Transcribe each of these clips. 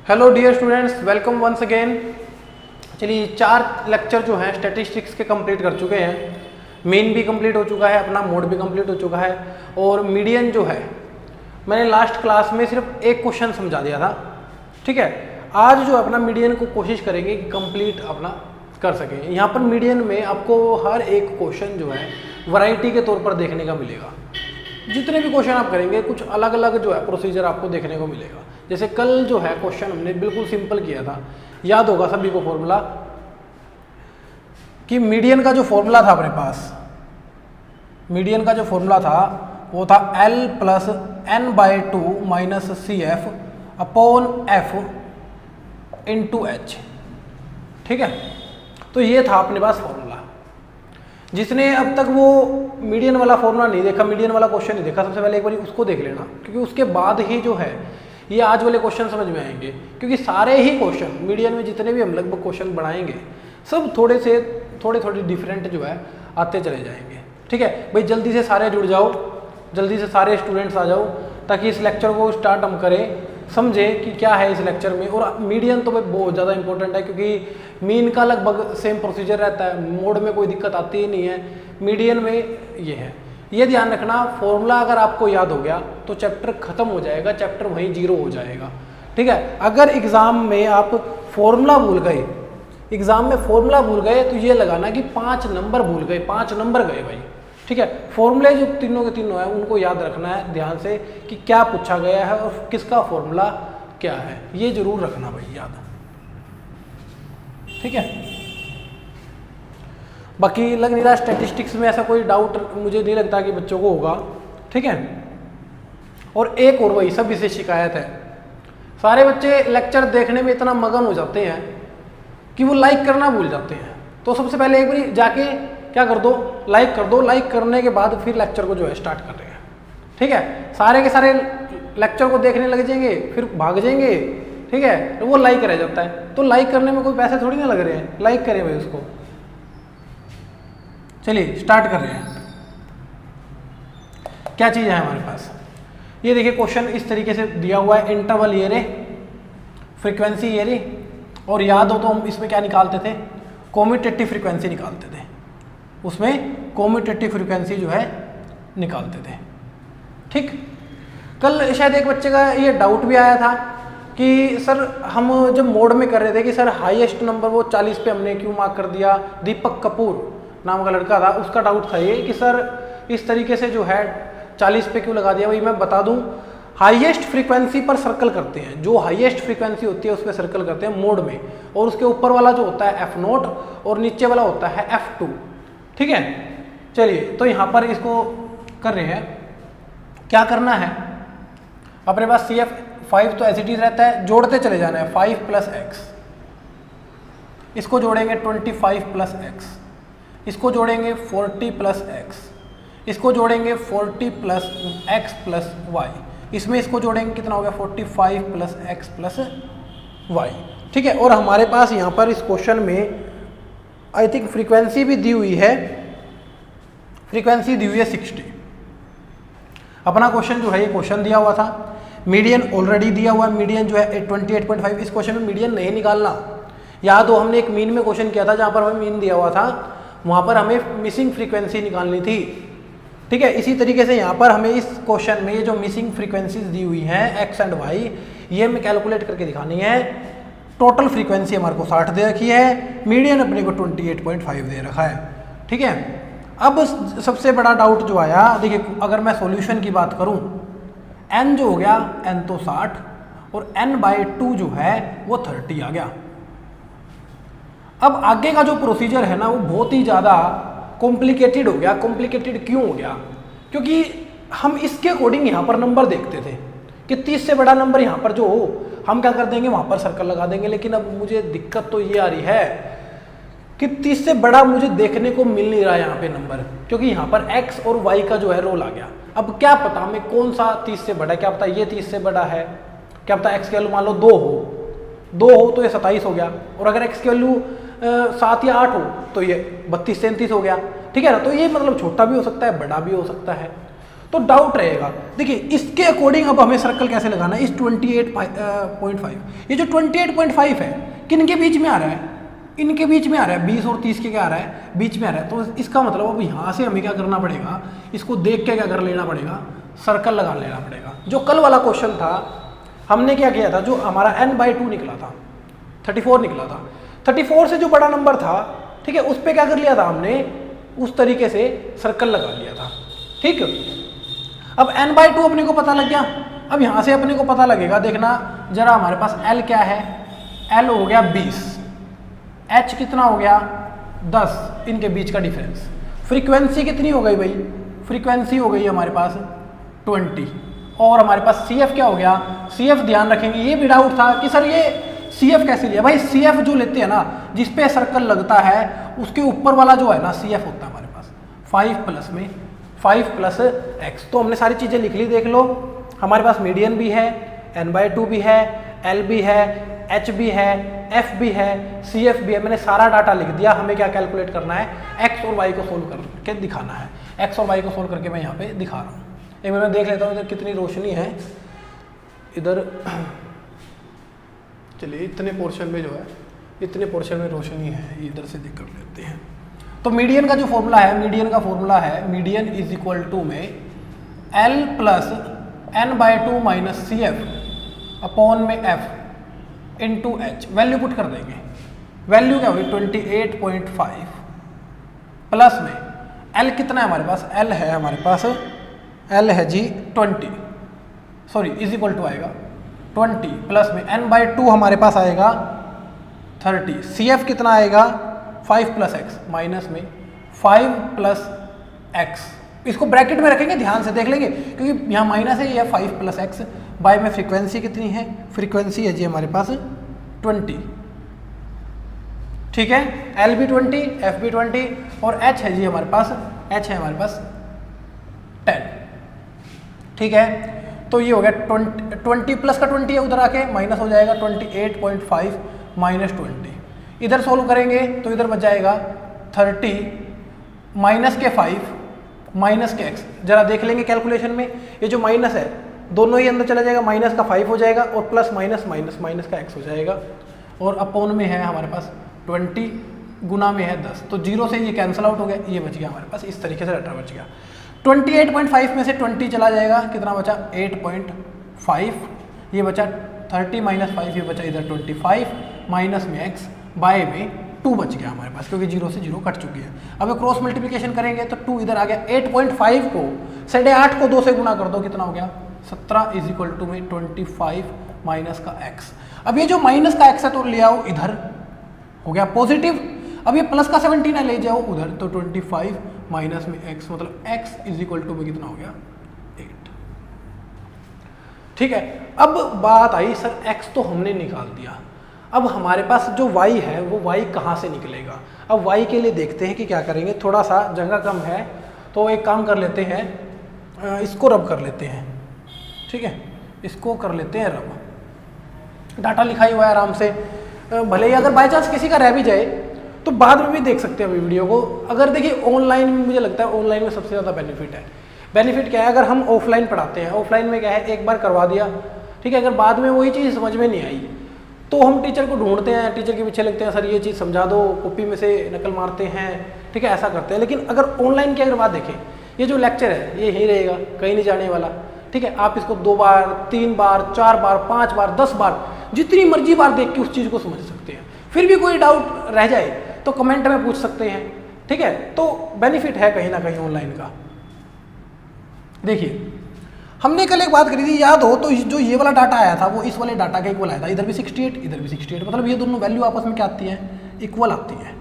Hello dear students, welcome once again. चलिए 4 lecture जो हैं स्टैटिस्टिक्स के कंप्लीट कर चुके हैं। मेन भी कंप्लीट हो चुका है, अपना मोड भी कंप्लीट हो चुका है और मीडियन जो है मैंने लास्ट क्लास में सिर्फ एक क्वेश्चन समझा दिया था। ठीक है, आज जो अपना मीडियन को कोशिश करेंगे कि कंप्लीट अपना कर सकें। यहाँ पर मीडियन में आपको हर एक क्वेश्चन जो है वैरायटी के तौर पर देखने का मिलेगा। जितने भी क्वेश्चन आप करेंगे कुछ अलग अलग जो है प्रोसीजर आपको देखने को मिलेगा। जैसे कल जो है क्वेश्चन हमने बिल्कुल सिंपल किया था, याद होगा सभी को फॉर्मूला कि मीडियन का जो फॉर्मूला था अपने पास, मीडियन का जो फॉर्मूला था वो था L plus n/2 minus CF upon F into H। ठीक है, तो ये था अपने पास फॉर्मूला। जिसने अब तक वो मीडियन वाला फॉर्मूला नहीं देखा, मीडियन वाला क्वेश्चन नहीं देखा, सबसे पहले एक बार उसको देख लेना, क्योंकि उसके बाद ही जो है ये आज वाले क्वेश्चन समझ में आएंगे। क्योंकि सारे ही क्वेश्चन मीडियन में जितने भी हम लगभग क्वेश्चन बढ़ाएंगे सब थोड़े डिफरेंट जो है आते चले जाएंगे। ठीक है भाई, जल्दी से सारे जुड़ जाओ, जल्दी से सारे स्टूडेंट्स आ जाओ ताकि इस लेक्चर को स्टार्ट हम करें, समझे कि क्या है इस लेक्चर में। और मीडियन तो भाई बहुत ज़्यादा इंपॉर्टेंट है, क्योंकि मीन का लगभग सेम प्रोसीजर रहता है, मोड में कोई दिक्कत आती ही नहीं है, मीडियन में ये है। ये ध्यान रखना, फॉर्मूला अगर आपको याद हो गया तो चैप्टर खत्म हो जाएगा, चैप्टर वहीं 0 हो जाएगा। ठीक है, अगर एग्जाम में आप फॉर्मूला भूल गए, एग्जाम में फॉर्मूला भूल गए तो ये लगाना कि 5 नंबर भूल गए, 5 नंबर गए भाई। ठीक है, फॉर्मूले जो तीनों के तीनों है उनको याद रखना है ध्यान से कि क्या पूछा गया है और किसका फॉर्मूला क्या है, ये जरूर रखना भाई याद। ठीक है, बाकी लग नहीं रहा स्टैटिस्टिक्स में ऐसा कोई डाउट मुझे नहीं लगता कि बच्चों को होगा। ठीक है, और एक और वही सभी से शिकायत है, सारे बच्चे लेक्चर देखने में इतना मगन हो जाते हैं कि वो लाइक करना भूल जाते हैं। तो सबसे पहले एक बार जाके क्या कर दो, लाइक कर दो। लाइक करने के बाद फिर लेक्चर को जो है स्टार्ट कर रहे हैं। ठीक है, सारे के सारे लेक्चर को देखने लग जाएंगे फिर भाग जाएंगे। ठीक है, तो वो लाइक रह जाता है, तो लाइक करने में कोई पैसे थोड़ी ना लग रहे हैं, लाइक करें भाई उसको। चलिए स्टार्ट कर रहे हैं। क्या चीज़ है हमारे पास, ये देखिए क्वेश्चन इस तरीके से दिया हुआ है, इंटरवल ये रे, फ्रीक्वेंसी ये रे, और याद हो तो हम इसमें क्या निकालते थे, कॉम्यूटेटिव फ्रीक्वेंसी निकालते थे, उसमें कॉम्यूटेटिव फ्रीक्वेंसी जो है निकालते थे। ठीक, कल शायद एक बच्चे का ये डाउट भी आया था कि सर हम जब मोड में कर रहे थे कि सर हाईएस्ट नंबर वो 40 पे हमने क्यों मार्क कर दिया। दीपक कपूर नाम का लड़का था, उसका डाउट था ये कि सर इस तरीके से जो है 40 पे क्यों लगा दिया। भाई मैं बता दूं, हाईएस्ट फ्रीक्वेंसी पर सर्कल करते हैं, जो हाईएस्ट फ्रीक्वेंसी होती है उस पर सर्कल करते हैं मोड में, और उसके ऊपर वाला जो होता है F0 और नीचे वाला होता है F2। ठीक है, चलिए तो यहाँ पर इसको कर रहे हैं, क्या करना है, अपने पास CF5 तो एज इट इज रहता है, जोड़ते चले जाना है 5 प्लस x, इसको जोड़ेंगे 25 प्लस x, इसको जोड़ेंगे 40 प्लस x, इसको जोड़ेंगे 40 प्लस x प्लस y, इसमें इसको जोड़ेंगे कितना हो गया 45 प्लस x प्लस y। ठीक है, और हमारे पास यहाँ पर इस क्वेश्चन में आई थिंक फ्रीक्वेंसी भी दी हुई है, फ्रीक्वेंसी दी हुई है 60। अपना क्वेश्चन जो है ये क्वेश्चन दिया हुआ था, मीडियन ऑलरेडी दिया हुआ है, मीडियन जो है 28.5। इस क्वेश्चन में मीडियन नहीं निकालना, याद हो हमने एक मीन में क्वेश्चन किया था जहाँ पर हमें मीन दिया हुआ था, वहाँ पर हमें मिसिंग फ्रीक्वेंसी निकालनी थी। ठीक है, इसी तरीके से यहाँ पर हमें इस क्वेश्चन में ये जो मिसिंग फ्रीक्वेंसीज दी हुई हैं x एंड y, ये हमें कैलकुलेट करके दिखानी है। टोटल फ्रीक्वेंसी हमारे को 60 दे रखी है, मीडियन अपने को 28.5 दे रखा है। ठीक है, अब सबसे बड़ा डाउट जो आया, देखिए अगर मैं सॉल्यूशन की बात करूं, n जो हो गया n तो 60 और n/2 जो है वो 30 आ गया। अब आगे का जो प्रोसीजर है ना वो बहुत ही ज़्यादा कॉम्प्लिकेटेड हो गया। कॉम्प्लिकेटेड क्यों हो गया, क्योंकि हम इसके अकॉर्डिंग यहाँ पर नंबर देखते थे कि 30 से बड़ा नंबर यहाँ पर जो हो हम क्या कर देंगे, वहाँ पर सर्कल लगा देंगे। लेकिन अब मुझे दिक्कत तो ये आ रही है कि 30 से बड़ा मुझे देखने को मिल नहीं रहा यहाँ पे नंबर, क्योंकि यहाँ पर x और y का जो है रोल आ गया। अब क्या पता हमें कौन सा 30 से बड़ा है, क्या पता ये 30 से बड़ा है, क्या पता x की वैल्यू मान लो 2 हो तो ये 27 हो गया, और अगर x की वैल्यू 7 या 8 हो तो ये 32 37 हो गया। ठीक है ना, तो ये मतलब छोटा भी हो सकता है बड़ा भी हो सकता है। तो डाउट रहेगा। देखिए इसके अकॉर्डिंग अब हमें सर्कल कैसे लगाना है, इस 28.5, ये जो 28.5 है किन के बीच में आ रहा है, इनके बीच में आ रहा है, 20 और 30 के क्या आ रहा है, बीच में आ रहा है। तो इसका मतलब अब यहाँ से हमें क्या करना पड़ेगा, इसको देख के क्या कर लेना पड़ेगा, सर्कल लगा लेना पड़ेगा। जो कल वाला क्वेश्चन था हमने क्या किया था, जो हमारा n/2 निकला था 34 निकला था, 34 से जो बड़ा नंबर था, ठीक है, उस पर क्या कर लिया था हमने, उस तरीके से सर्कल लगा लिया था। ठीक, अब n/2 अपने को पता लग गया। अब यहाँ से अपने को पता लगेगा, देखना जरा हमारे पास l क्या है, l हो गया 20, h कितना हो गया 10, इनके बीच का डिफरेंस। फ्रीक्वेंसी कितनी हो गई भाई, फ्रीक्वेंसी हो गई हमारे पास 20, और हमारे पास CF क्या हो गया, CF ध्यान रखेंगे, ये भी डाउट था कि सर ये CF कैसे लिया। भाई CF जो लेते हैं ना, जिस पे सर्कल लगता है उसके ऊपर वाला जो है ना CF होता है हमारे पास 5 प्लस में 5 प्लस x। तो हमने सारी चीज़ें लिख ली, देख लो हमारे पास मीडियन भी है, n/2 भी है, l भी है, h भी है, f भी है, CF भी है। मैंने सारा डाटा लिख दिया। हमें क्या कैलकुलेट करना है, x और y को सोल्व करके दिखाना है। x और y को सोल्व करके मैं यहाँ पे दिखा रहा हूँ। एक बार मैं देख लेता हूँ इधर कितनी रोशनी है, इधर चलिए इतने पोर्शन में जो है, इतने पोर्शन में रोशनी है, इधर से देख कर लेते हैं। तो मीडियन का जो फॉर्मूला है, मीडियन का फॉर्मूला है, मीडियन इज इक्वल टू में l plus n/2 minus CF upon में f into h। Value put कर देंगे, वैल्यू क्या होगी 28.5 प्लस में l कितना है हमारे पास, l है हमारे पास, l है जी 20, सॉरी इज इक्वल टू आएगा 20 प्लस में n/2 हमारे पास आएगा 30, CF कितना आएगा 5 प्लस x माइनस में 5 प्लस x। इसको ब्रैकेट में रखेंगे, ध्यान से देख लेंगे क्योंकि यहाँ माइनस है, यह 5 प्लस x बाय में फ्रीक्वेंसी कितनी है, फ्रीक्वेंसी है जी हमारे पास 20। ठीक है, L भी 20, F भी 20 और H है जी हमारे पास, H है हमारे पास 10। ठीक है, तो ये हो गया 20 प्लस का 20 है, उधर आके माइनस हो जाएगा 28.5 माइनस 20। इधर सोल्व करेंगे तो इधर बच जाएगा 30 माइनस के 5 माइनस के x। जरा देख लेंगे कैलकुलेशन में, ये जो माइनस है दोनों ही अंदर चला जाएगा, माइनस का 5 हो जाएगा और प्लस माइनस माइनस माइनस का x हो जाएगा, और अपॉन में है हमारे पास 20 गुना में है 10। तो 0 से ये कैंसिल आउट हो गया, ये बच गया हमारे पास, इस तरीके से डाटा बच गया। 28.5 में से 20 चला जाएगा, कितना बचा 8.5, ये बचा 30 माइनस 5, ये बचा इधर 25 माइनस में x बाय में 2 बच गया हमारे पास, क्योंकि 0 से 0 कट चुकी है। अब क्रॉस मल्टीप्लिकेशन करेंगे तो 2 इधर आ गया, 8.5 को 8.5 को 2 से गुना कर दो, कितना हो गया 17 इज इक्वल टू में 25 माइनस का x। अब ये जो माइनस का x है तो ले आओ इधर, हो गया पॉजिटिव। अब ये प्लस का 17 है, ले जाओ उधर, तो 25 माइनस में x, मतलब x इज इक्वल टू में कितना हो गया 8। ठीक है, अब बात आई सर x तो हमने निकाल दिया, अब हमारे पास जो y है वो y कहाँ से निकलेगा। अब y के लिए देखते हैं कि क्या करेंगे, थोड़ा सा जगह कम है तो एक काम कर लेते हैं, इसको रब कर लेते हैं। ठीक है, इसको कर लेते हैं रब, डाटा लिखा ही हुआ है आराम से। भले ही अगर बाय चांस किसी का रह भी जाए तो बाद में भी देख सकते हैं अभी वीडियो को। अगर देखिए ऑनलाइन में, मुझे लगता है ऑनलाइन में सबसे ज़्यादा बेनिफिट है। बेनिफिट क्या है, अगर हम ऑफलाइन पढ़ाते हैं, ऑफलाइन में क्या है एक बार करवा दिया, ठीक है, अगर बाद में वही चीज़ समझ में नहीं आई तो हम टीचर को ढूंढते हैं, टीचर के पीछे लगते हैं, सर ये चीज़ समझा दो, कॉपी में से नकल मारते हैं, ठीक है, ऐसा करते हैं। लेकिन अगर ऑनलाइन की अगर बात देखें, ये जो लेक्चर है ये यही रहेगा, कहीं नहीं जाने वाला। ठीक है, आप इसको 2 बार 3 बार 4 बार 5 बार 10 बार जितनी मर्जी बार देख के उस चीज़ को समझ सकते हैं। फिर भी कोई डाउट रह जाए तो कमेंट में पूछ सकते हैं। ठीक है, तो बेनिफिट है कहीं ना कहीं ऑनलाइन का। देखिए हमने कल एक बात करी थी, याद हो तो जो ये वाला डाटा आया था वो इस वाले डाटा का इक्वल आया था, इधर भी 68 इधर भी 68, मतलब ये दोनों वैल्यू आपस में क्या आती है, इक्वल आती है।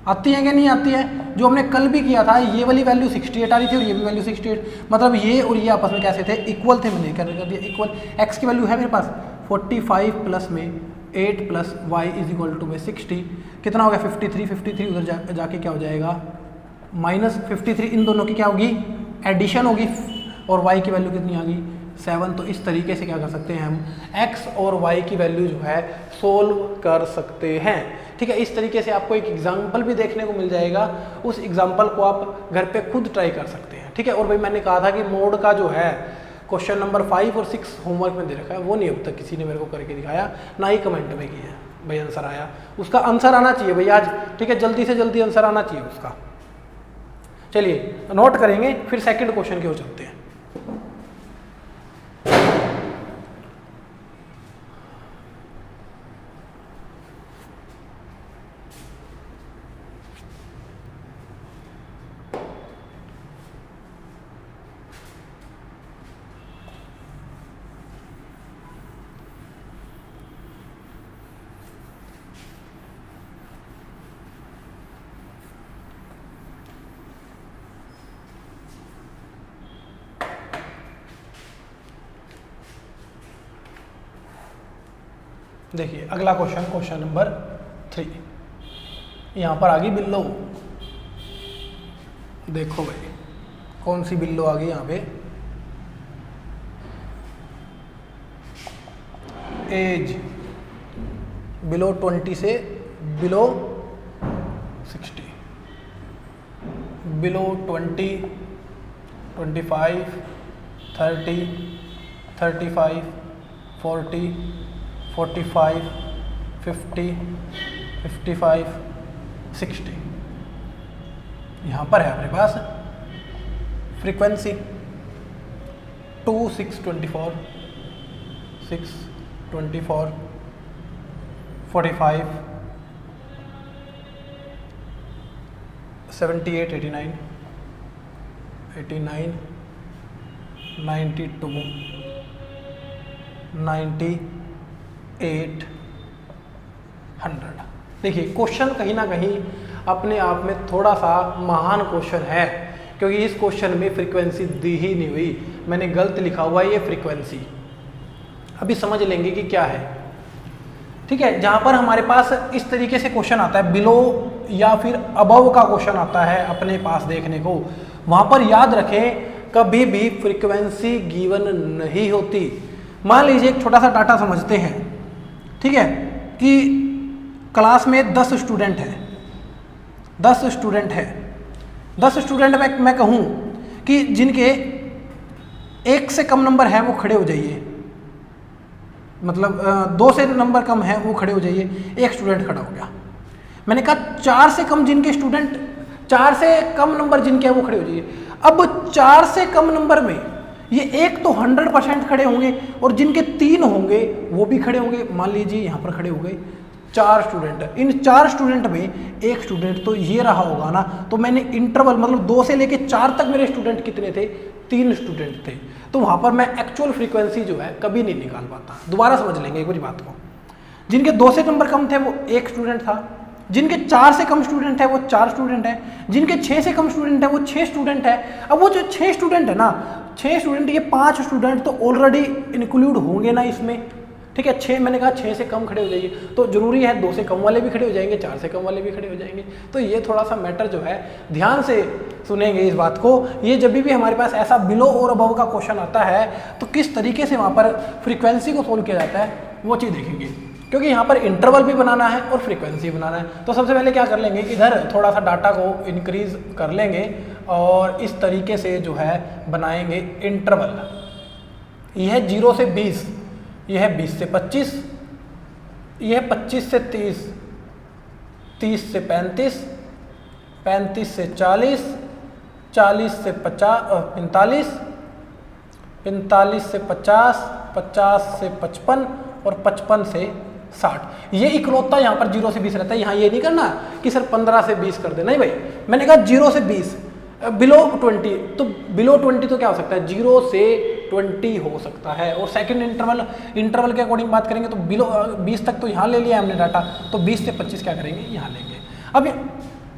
आती है कि नहीं आती है, जो हमने कल भी किया था ये वाली वैल्यू 68 आ रही थी और ये भी वैल्यू 68, मतलब ये और ये आपस में कैसे थे, इक्वल थे। मैंने कर दिया इक्वल। एक्स की वैल्यू है मेरे पास 45 प्लस में 8 plus Y is equal to में 60, कितना हो गया 53, 53 उधर जाके क्या हो जाएगा माइनस 53, इन दोनों की क्या होगी एडिशन होगी, और y की वैल्यू कितनी आ गई 7। तो इस तरीके से क्या कर सकते हैं हम x और y की वैल्यू जो है सोल्व कर सकते हैं। ठीक है, इस तरीके से आपको एक एग्जाम्पल भी देखने को मिल जाएगा, उस एग्जाम्पल को आप घर पे खुद ट्राई कर सकते हैं। ठीक है। और भाई मैंने कहा था कि मोड का जो है क्वेश्चन नंबर 5 और 6 होमवर्क में दे रखा है, वो नहीं अब तक किसी ने मेरे को करके दिखाया, ना ही कमेंट में किया भाई आंसर आया। उसका आंसर आना चाहिए भाई आज, ठीक है, जल्दी से जल्दी आंसर आना चाहिए उसका। चलिए नोट करेंगे, फिर सेकंड क्वेश्चन की ओर चलते हैं। देखिए अगला क्वेश्चन, क्वेश्चन नंबर 3, यहाँ पर आ गई बिल्लो। देखो भाई कौन सी बिल्लो आ गई यहाँ पे, एज बिलो 20 से बिलो 60, बिलो 20, 25, 30, 35, 40, 45, 50, 55, 60 यहाँ पर है अपने पास। फ्रीक्वेंसी 2, 6, 24, 6, 24, 45, 78, 89, 89, 92, 90, 8, 100। देखिए क्वेश्चन कहीं ना कहीं अपने आप में थोड़ा सा महान क्वेश्चन है, क्योंकि इस क्वेश्चन में फ्रीक्वेंसी दी ही नहीं हुई, मैंने गलत लिखा हुआ है ये फ्रीक्वेंसी। अभी समझ लेंगे कि क्या है, ठीक है। जहां पर हमारे पास इस तरीके से क्वेश्चन आता है, बिलो या फिर अबव का क्वेश्चन आता है अपने पास देखने को, वहां पर याद रखें कभी भी फ्रीक्वेंसी गिवन नहीं होती। मान लीजिए एक छोटा सा डाटा समझते हैं, ठीक है, कि क्लास में 10 स्टूडेंट है, 10 स्टूडेंट है, 10 स्टूडेंट में मैं कहूँ कि जिनके 1 से कम नंबर है वो खड़े हो जाइए, मतलब 2 से नंबर कम है वो खड़े हो जाइए, एक स्टूडेंट खड़ा हो गया। मैंने कहा 4 से कम जिनके स्टूडेंट, 4 से कम नंबर जिनके हैं वो खड़े हो जाइए। अब 4 से कम नंबर में ये एक तो 100% खड़े होंगे और जिनके 3 होंगे वो भी खड़े होंगे। मान लीजिए यहाँ पर खड़े हो गए 4 स्टूडेंट, इन 4 स्टूडेंट में एक स्टूडेंट तो ये रहा होगा ना, तो मैंने इंटरवल मतलब 2 से लेके 4 तक मेरे स्टूडेंट कितने थे, 3 स्टूडेंट थे, तो वहाँ पर मैं एक्चुअल फ्रीक्वेंसी जो है कभी नहीं निकाल पाता। दोबारा समझ लेंगे एक बार बात को, जिनके 2 से नंबर कम थे वो एक स्टूडेंट था, जिनके 4 से कम स्टूडेंट है वो 4 स्टूडेंट है, जिनके 6 से कम स्टूडेंट है वो 6 स्टूडेंट है। अब वो जो 6 स्टूडेंट है ना, 6 स्टूडेंट, ये 5 स्टूडेंट तो ऑलरेडी इंक्लूड होंगे ना इसमें, ठीक है। 6 मैंने कहा 6 से कम खड़े हो जाइए, तो जरूरी है 2 से कम वाले भी खड़े हो जाएंगे, 4 से कम वाले भी खड़े हो जाएंगे। तो ये थोड़ा सा मैटर जो है ध्यान से सुनेंगे इस बात को। ये जब भी हमारे पास ऐसा बिलो और अबव का क्वेश्चन आता है तो किस तरीके से वहाँ पर फ्रीक्वेंसी को सोल्व किया जाता है वो चीज़ देखेंगे, क्योंकि यहाँ पर इंटरवल भी बनाना है और फ्रीक्वेंसी बनाना है। तो सबसे पहले क्या कर लेंगे, इधर थोड़ा सा डाटा को इंक्रीज कर लेंगे और इस तरीके से जो है बनाएंगे इंटरवल। यह है 0 से 20, यह है 20 से 25, यह है 25 से 30, 30 से 35, 35 से 40, 40 से 45, 45 से 50, 50 से 55 और 55 से 60। ये इकलौता यहाँ पर 0 से 20 रहता है। यहाँ ये नहीं करना कि सर 15 से 20 कर दे, नहीं भाई, मैंने कहा 0 से 20, बिलो 20, तो बिलो 20 तो क्या हो सकता है, 0 से 20 हो सकता है। और सेकंड इंटरवल के अकॉर्डिंग बात करेंगे तो बिलो 20 तक तो यहाँ ले लिया हमने डाटा, तो 20 से 25 क्या करेंगे, यहाँ लेंगे। अब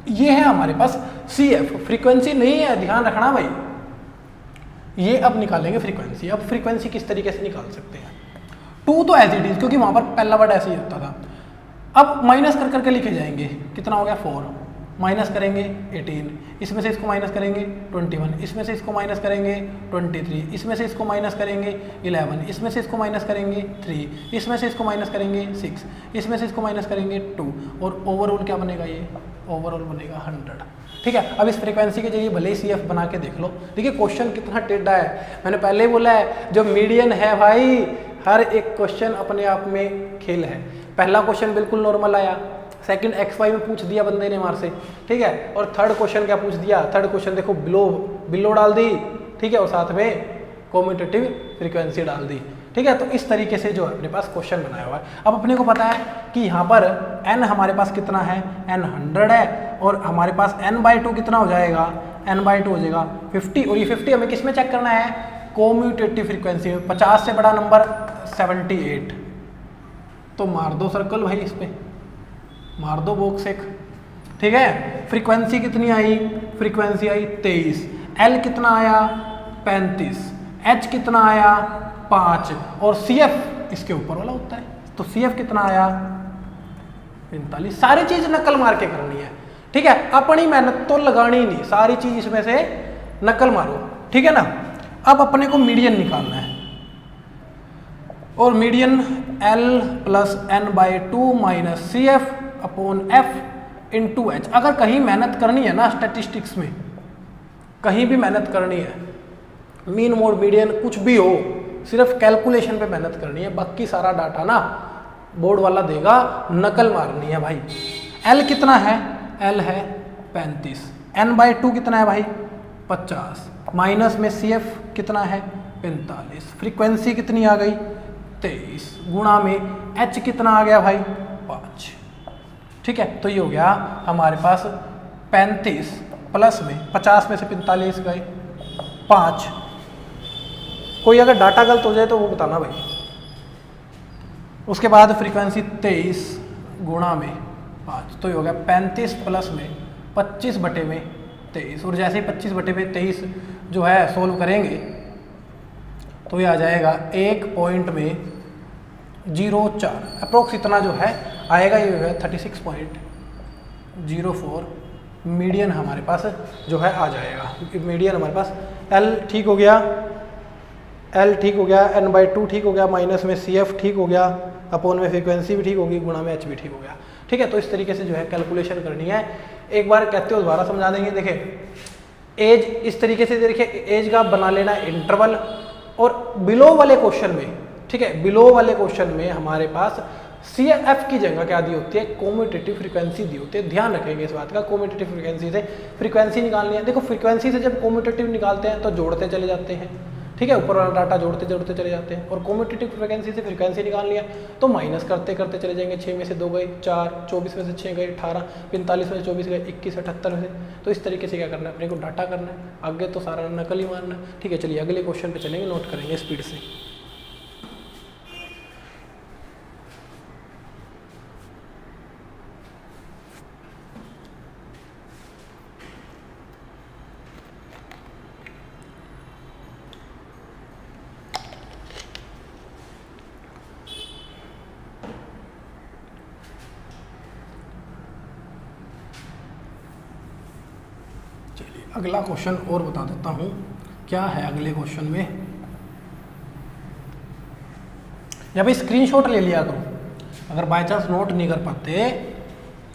ये है हमारे पास CF, फ्रीक्वेंसी नहीं है, ध्यान रखना भाई। ये अब निकालेंगे फ्रीक्वेंसी। अब फ्रीक्वेंसी किस तरीके से निकाल सकते हैं, 2 तो एज इट इज, क्योंकि वहाँ पर पहला वर्ड ऐसे ही होता था। अब माइनस कर करके लिखे जाएंगे, कितना हो गया 4, माइनस करेंगे 18, इसमें से इसको माइनस करेंगे 21, इसमें से इसको माइनस करेंगे 23, इसमें से इसको माइनस करेंगे 11, इसमें से इसको माइनस करेंगे 3, इसमें से इसको माइनस करेंगे 6, इसमें से इसको माइनस करेंगे 2, और ओवरऑल क्या बनेगा, ये ओवरऑल बनेगा 100। ठीक है, अब इस फ्रीक्वेंसी के जरिए भले ही CF बना के देख लो। देखिए क्वेश्चन कितना टेढ़ा है, मैंने पहले ही बोला है जो मीडियन है भाई, हर एक क्वेश्चन अपने आप में खेल है। पहला क्वेश्चन बिल्कुल नॉर्मल आया, सेकंड XY में पूछ दिया बंदे ने मार से, ठीक है, और थर्ड क्वेश्चन क्या पूछ दिया, थर्ड क्वेश्चन देखो बिलो डाल दी, ठीक है, और साथ में कम्यूटेटिव फ्रीक्वेंसी डाल दी। ठीक है, तो इस तरीके से जो है अपने पास क्वेश्चन बनाया हुआ है। अब अपने को पता है कि यहाँ पर n हमारे पास कितना है, n 100 है, और हमारे पास n/2 कितना हो जाएगा, n/2 हो जाएगा 50, और ये 50 हमें किस में चेक करना है, कम्यूटेटिव फ्रीक्वेंसी में। 50 से बड़ा नंबर 78, तो मार दो सर्कल भाई, इस पे मार दो बॉक्स एक। ठीक है, फ्रीक्वेंसी कितनी आई, फ्रीक्वेंसी आई 23, L कितना आया 35, H कितना आया 5, और CF इसके ऊपर वाला होता है, तो CF कितना आया 45। सारी चीज नकल मार के करनी है। ठीक है, अपनी मेहनत तो लगानी नहीं, सारी चीज इसमें से नकल मारो। ठीक है ना, अब अपने को मीडियन निकालना है, और median L + n/2 - CF upon F into H। अगर कहीं मेहनत करनी है ना स्टैटिस्टिक्स में, कहीं भी मेहनत करनी है, मीन मोड मीडियन कुछ भी हो, सिर्फ कैलकुलेशन पे मेहनत करनी है, बाकी सारा डाटा ना बोर्ड वाला देगा, नकल मारनी है भाई। L कितना है, L है 35, n/2 कितना है भाई 50, माइनस में CF कितना है 45, फ्रीक्वेंसी कितनी आ गई 23, गुणा में H कितना आ गया भाई 5। ठीक है, तो ये हो गया हमारे पास 35 प्लस में 50 में से 45 गए 5। कोई अगर डाटा गलत हो जाए तो वो बताना भाई। उसके बाद फ्रीक्वेंसी 23 गुणा में 5, तो ये हो गया 35 प्लस में 25/23, और जैसे ही 25/23 जो है सोल्व करेंगे तो ये आ जाएगा 1.04 अप्रोक्स, इतना जो है आएगा, ये है 36.04 मीडियन हमारे पास जो है आ जाएगा। मीडियन हमारे पास L ठीक हो गया, L ठीक हो गया, n/2 ठीक हो गया, माइनस में CF ठीक हो गया, अपोन में फ्रीक्वेंसी भी ठीक होगी, गुणा में H भी ठीक हो गया। ठीक है, तो इस तरीके से जो है कैलकुलेशन करनी है। एक बार कहते हो दोबारा समझा देंगे। देखिए एज इस तरीके से, देखिए एज का बना लेना इंटरवल, और बिलो वाले क्वेश्चन में, ठीक है, बिलो वाले क्वेश्चन में हमारे पास CF की जगह क्या दी होती है, कम्यूटेटिव फ्रीक्वेंसी दी होती है। ध्यान रखेंगे इस बात का, कम्यूटेटिव फ्रीक्वेंसी से फ्रीक्वेंसी निकालनी है। देखो फ्रीक्वेंसी से जब कम्यूटेटिव निकालते हैं तो जोड़ते चले जाते हैं, ठीक है, ऊपर वाला डाटा जोड़ते जोड़ते चले जाते हैं, और कम्यूटेटिव फ्रीक्वेंसी से फ्रीक्वेंसी निकालनी है तो माइनस करते करते चले जाएंगे। 6 में से 2 गए 4, 24 में से 6 गए 18, 45 में से 24 गए 21, 78 में से। तो इस तरीके से क्या करना है, अपने को डाटा करना है, आगे तो सारा नकल ही मारना है। ठीक है, चलिए अगले क्वेश्चन पे चलेंगे, नोट करेंगे स्पीड से। अगला क्वेश्चन और बता देता हूँ क्या है अगले क्वेश्चन में। या भाई स्क्रीनशॉट ले लिया करो, अगर बाय चांस नोट नहीं कर पाते,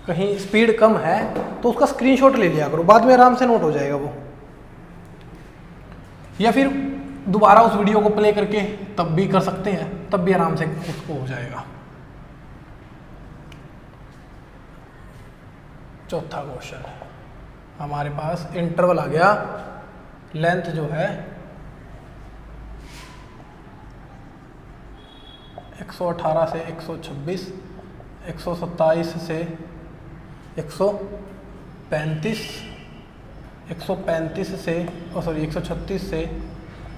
कहीं स्पीड कम है तो उसका स्क्रीनशॉट ले लिया करो, बाद में आराम से नोट हो जाएगा वो। या फिर दोबारा उस वीडियो को प्ले करके तब भी कर सकते हैं, तब भी आराम से उसको हो जाएगा। चौथा क्वेश्चन है हमारे पास, इंटरवल आ गया, लेंथ जो है 118 से 126, 127 से 135, 136 से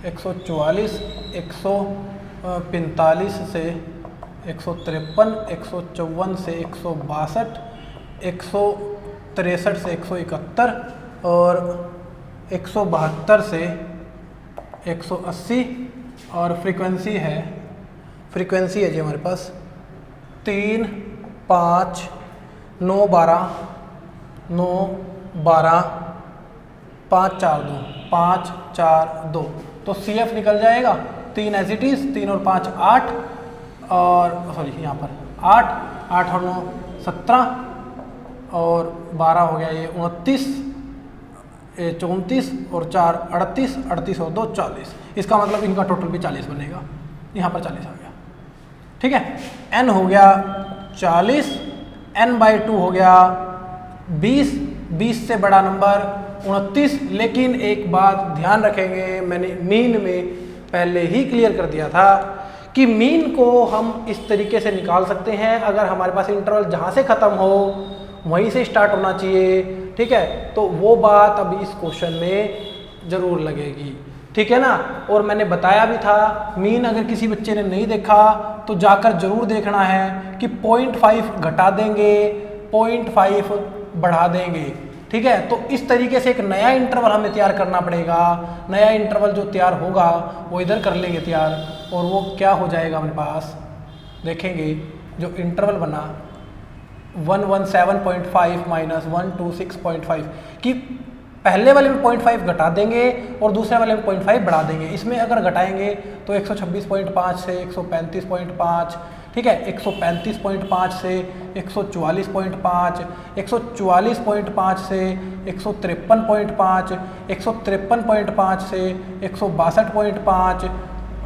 144, 145 से 153, 154 से 162, 163 से 171 और 172 से 180, और फ्रीक्वेंसी है जी हमारे पास 3, 5, 9, 12, 9, 12, 5, 4, 2, 5, 4, 2। तो CF निकल जाएगा 3 एज इट इज, 3 और 5 8, और सॉरी यहाँ पर 8 और 9 17, और 12 हो गया ये 29, 34 और 4 38, 38 और 2 40। इसका मतलब इनका टोटल भी 40 बनेगा, यहाँ पर 40 आ गया। ठीक है, n हो गया 40, n/2 हो गया 20, 20 से बड़ा नंबर 29। लेकिन एक बात ध्यान रखेंगे, मैंने मीन में पहले ही क्लियर कर दिया था कि मीन को हम इस तरीके से निकाल सकते हैं, अगर हमारे पास इंटरवल जहाँ से ख़त्म हो वहीं से स्टार्ट होना चाहिए। ठीक है, तो वो बात अभी इस क्वेश्चन में ज़रूर लगेगी। ठीक है ना। और मैंने बताया भी था, मीन अगर किसी बच्चे ने नहीं देखा तो जाकर ज़रूर देखना है कि 0.5 घटा देंगे, 0.5 बढ़ा देंगे। ठीक है, तो इस तरीके से एक नया इंटरवल हमें तैयार करना पड़ेगा। नया इंटरवल जो तैयार होगा वो इधर कर लेंगे तैयार, और वो क्या हो जाएगा हमारे पास, देखेंगे जो इंटरवल बना 117.5 माइनस 126.5 कि पहले वाले में 0.5 घटा देंगे और दूसरे वाले में 0.5 बढ़ा देंगे। इसमें अगर घटाएंगे तो 126.5 से 135.5, ठीक है, 135.5 से 144.5, 144.5 से 153.5, 153.5 से 162.5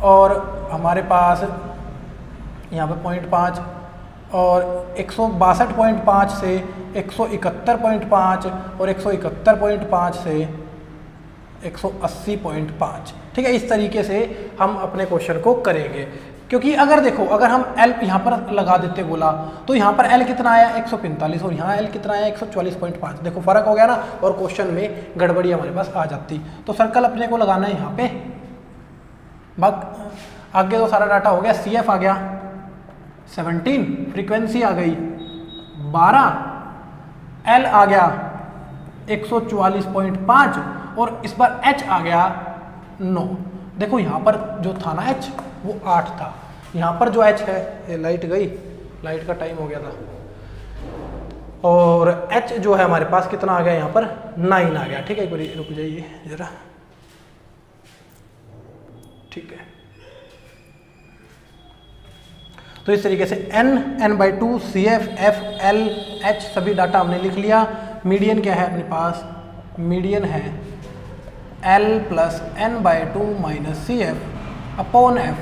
और हमारे पास यहाँ पे 0.5 और 162.5 से 171.5 और 171.5 से 180.5। ठीक है, इस तरीके से हम अपने क्वेश्चन को करेंगे। क्योंकि अगर देखो, अगर हम L यहाँ पर लगा देते गोला तो यहाँ पर L कितना आया 145 और यहाँ L कितना आया 144.5। देखो फर्क हो गया ना, और क्वेश्चन में गड़बड़ी हमारे पास आ जाती। तो सर्कल अपने को लगाना है यहाँ पे। आगे तो सारा डाटा हो गया। CF आ गया 17, फ्रीक्वेंसी आ गई 12, L आ गया 144.5 और इस बार H आ गया 9। देखो यहाँ पर जो था ना H वो 8 था, यहाँ पर जो H है, ये लाइट गई, लाइट का टाइम हो गया था, और H जो है हमारे पास कितना आ गया, यहाँ पर 9 आ गया। ठीक है, एक बार रुक जाइए जरा। ठीक है, तो इस तरीके से n/2 CF F L H सभी डाटा हमने लिख लिया। मीडियन क्या है अपने पास, मीडियन है L plus n/2 minus CF upon F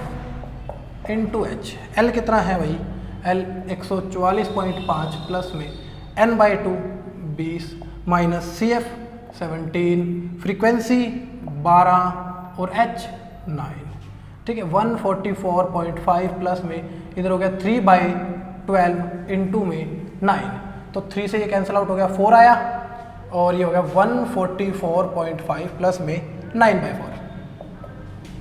into H। L कितना है भाई, L 144.5 प्लस में n/2 20 माइनस CF 17, फ्रीक्वेंसी 12 और H 9। ठीक है, 144.5 प्लस में इधर हो गया 3/12 इंटू में 9, तो 3 से ये कैंसिल आउट हो गया, 4 आया, और ये हो गया 144.5 प्लस में 9/4,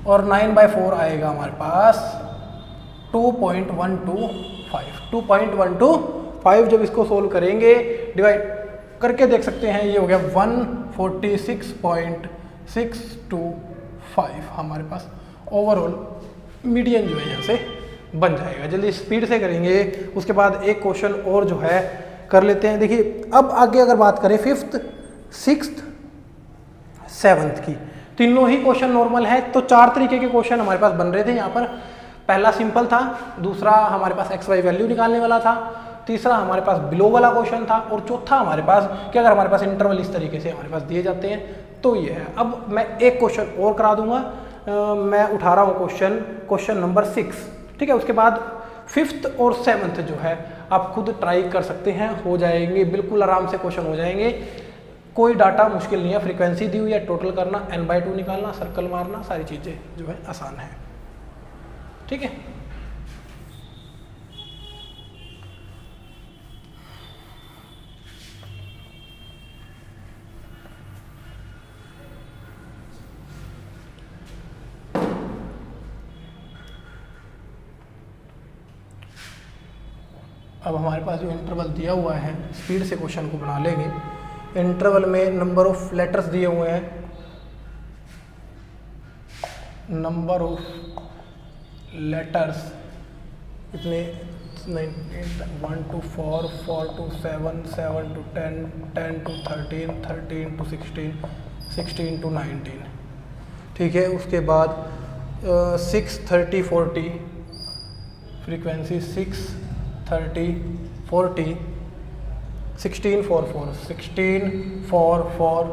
और 9/4 आएगा हमारे पास 2.125। 2.125 जब इसको सोल्व करेंगे, डिवाइड करके देख सकते हैं, ये हो गया 146.625 हमारे पास ओवरऑल मीडियन जो है यहाँ से बन जाएगा। जल्दी स्पीड से करेंगे, उसके बाद एक क्वेश्चन और जो है कर लेते हैं। देखिए अब आगे अगर बात करें 5th, 6th, 7th की, तीनों ही क्वेश्चन नॉर्मल है। तो 4 तरीके के क्वेश्चन हमारे पास बन रहे थे यहाँ पर। पहला सिंपल था, दूसरा हमारे पास XY वैल्यू निकालने वाला था, तीसरा हमारे पास बिलो वाला क्वेश्चन था, और चौथा हमारे पास कि अगर हमारे पास इंटरवल इस तरीके से हमारे पास दिए जाते हैं तो ये है। अब मैं एक क्वेश्चन और करा दूंगा, मैं उठा रहा हूँ क्वेश्चन नंबर 6। ठीक है, उसके बाद 5th और 7th जो है आप खुद ट्राई कर सकते हैं, हो जाएंगे बिल्कुल आराम से क्वेश्चन हो जाएंगे। कोई डाटा मुश्किल नहीं है, फ्रीक्वेंसी दी हुई है, टोटल करना, n/2 निकालना, सर्कल मारना, सारी चीज़ें जो है आसान है। ठीक है, अब हमारे पास जो इंटरवल दिया हुआ है, स्पीड से क्वेश्चन को बना लेंगे। इंटरवल में नंबर ऑफ लेटर्स दिए हुए हैं, नंबर ऑफ लेटर्स इतने 1 to 4, 4 to 7, 7 to 10, 10 to 13, 13 to 16, 16 to 19। ठीक है, उसके बाद 6, 30, 40, फ्रीक्वेंसी 6, 30, 40, 16 4 4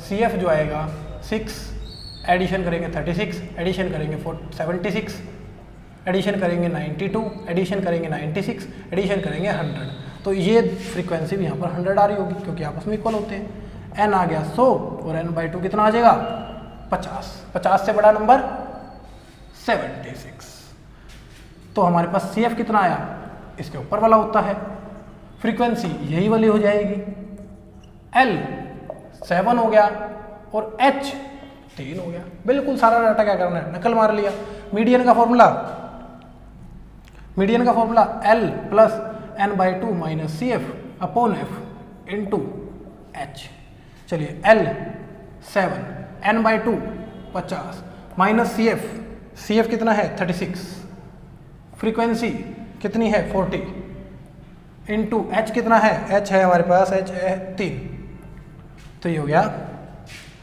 CF जो आएगा 6, एडिशन करेंगे 36, एडिशन करेंगे 76, एडिशन करेंगे 92, एडिशन करेंगे 96, एडिशन करेंगे 100। तो ये फ्रीक्वेंसी भी यहाँ पर 100 आ रही होगी क्योंकि आपस में इक्वल होते हैं। n आ गया 100 और n/2 कितना आ जाएगा 50। 50 से बड़ा नंबर 76। तो हमारे पास CF कितना आया, इसके ऊपर वाला होता है, फ्रीक्वेंसी यही वाली हो जाएगी। L 7 हो गया और H 3 हो गया। बिल्कुल सारा डाटा क्या करना है, नकल मार लिया। मीडियन का formula L plus n/2 minus CF upon F into H। चलिए L 7, n/2 50 माइनस CF कितना है 36, फ्रीक्वेंसी कितनी है 40 इंटू H कितना है, H है हमारे पास, H है 3। तो ये हो गया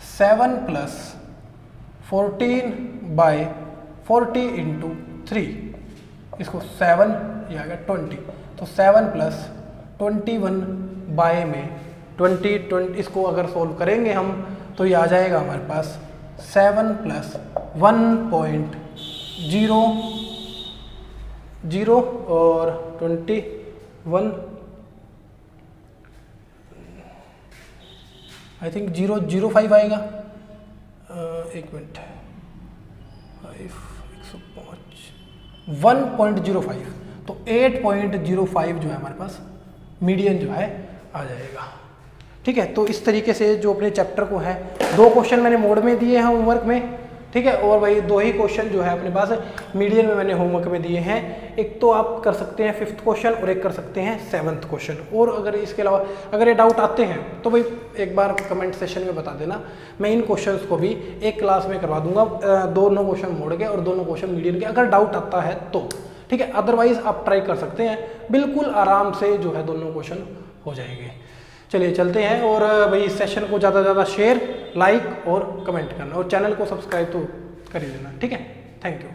7 प्लस 14/40 इंटू 3, इसको 7 ये आ गया 20। तो 7 प्लस 21 बाय में 20 इसको अगर सोल्व करेंगे हम तो ये आ जाएगा हमारे पास 7 प्लस 1.00 और 21 आई थिंक 005 आएगा। एक मिनट 1.05। तो 8.05 जो है हमारे पास मीडियन जो है आ जाएगा। ठीक है, तो इस तरीके से जो अपने चैप्टर को है 2 क्वेश्चन मैंने मोड में दिए हैं होमवर्क में, ठीक है, और भाई 2 ही क्वेश्चन जो है अपने पास मीडियन में मैंने होमवर्क में दिए हैं। एक तो आप कर सकते हैं 5th क्वेश्चन और एक कर सकते हैं 7th क्वेश्चन। और अगर इसके अलावा अगर ये डाउट आते हैं तो भाई एक बार कमेंट सेशन में बता देना, मैं इन क्वेश्चंस को भी एक क्लास में करवा दूंगा, दोनों क्वेश्चन मोड के और दोनों क्वेश्चन मीडियन के, अगर डाउट आता है तो। ठीक है, अदरवाइज आप ट्राई कर सकते हैं, बिल्कुल आराम से जो है दोनों क्वेश्चन हो जाएंगे। चलिए चलते हैं, और भाई इस सेशन को ज़्यादा से ज़्यादा शेयर, लाइक और कमेंट करना, और चैनल को सब्सक्राइब तो कर ही देना। ठीक है, थैंक यू।